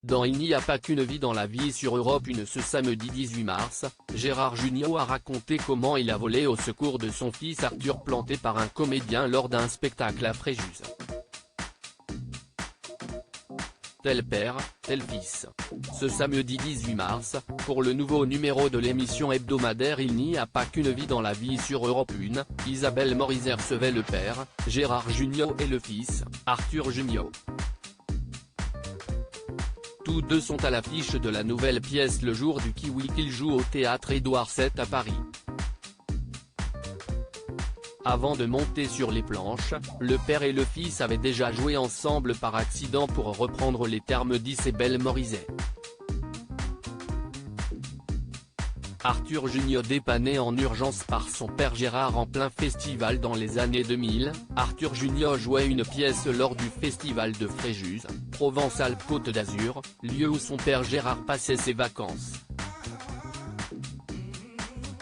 Dans Il n'y a pas qu'une vie dans la vie sur Europe 1 ce samedi 18 mars, Gérard Jugnot a raconté comment il a volé au secours de son fils Arthur planté par un comédien lors d'un spectacle à Fréjus. Tel père, tel fils. Ce samedi 18 mars, pour le nouveau numéro de l'émission hebdomadaire Il n'y a pas qu'une vie dans la vie sur Europe 1, Isabelle Morizet recevait le père, Gérard Jugnot et le fils, Arthur Jugnot. Tous deux sont à l'affiche de la nouvelle pièce Le Jour du Kiwi qu'ils jouent au théâtre Édouard VII à Paris. Avant de monter sur les planches, le père et le fils avaient déjà joué ensemble par accident pour reprendre les termes d'Isabelle Morizet. Arthur Jugnot dépanné en urgence par son père Gérard en plein festival dans les années 2000, Arthur Jugnot jouait une pièce lors du festival de Fréjus, Provence-Alpes-Côte d'Azur, lieu où son père Gérard passait ses vacances.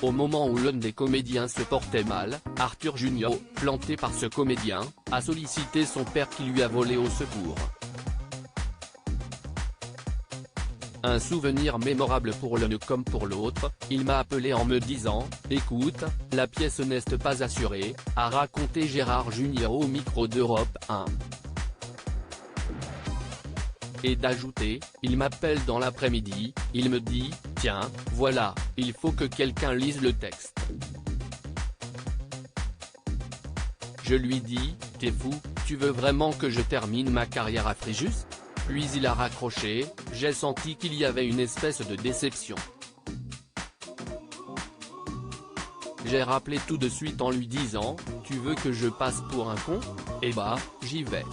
Au moment où l'un des comédiens se portait mal, Arthur Jugnot, planté par ce comédien, a sollicité son père qui lui a volé au secours. Un souvenir mémorable pour l'un comme pour l'autre, il m'a appelé en me disant « Écoute, la pièce n'est pas assurée », a raconté Gérard Jugnot au micro d'Europe 1. Et d'ajouter, il m'appelle dans l'après-midi, il me dit « Tiens, voilà, il faut que quelqu'un lise le texte ». Je lui dis « T'es fou, tu veux vraiment que je termine ma carrière à Fréjus ?» Puis il a raccroché, j'ai senti qu'il y avait une espèce de déception. J'ai rappelé tout de suite en lui disant « Tu veux que je passe pour un con ? Eh bah, j'y vais ».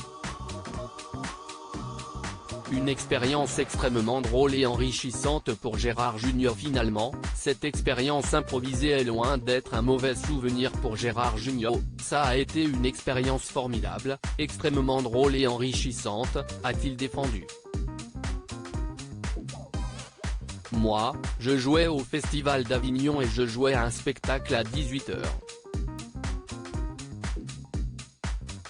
Une expérience extrêmement drôle et enrichissante pour Gérard Jugnot finalement, cette expérience improvisée est loin d'être un mauvais souvenir pour Gérard Jugnot, ça a été une expérience formidable, extrêmement drôle et enrichissante, a-t-il défendu. Moi, je jouais au Festival d'Avignon et je jouais à un spectacle à 18h.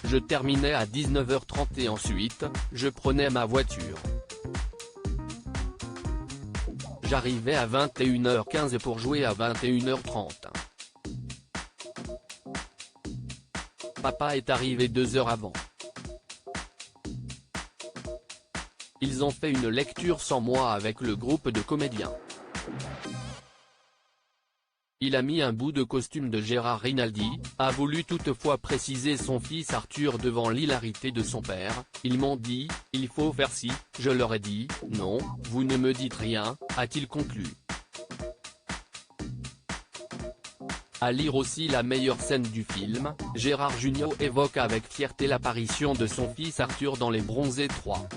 Je terminais à 19h30 et ensuite, je prenais ma voiture. J'arrivais à 21h15 pour jouer à 21h30. Papa est arrivé 2 heures avant. Ils ont fait une lecture sans moi avec le groupe de comédiens. Il a mis un bout de costume de Gérard Rinaldi, a voulu toutefois préciser son fils Arthur devant l'hilarité de son père, ils m'ont dit, il faut faire ci, je leur ai dit, non, vous ne me dites rien, a-t-il conclu. À lire aussi la meilleure scène du film, Gérard Jugnot évoque avec fierté l'apparition de son fils Arthur dans Les Bronzés 3.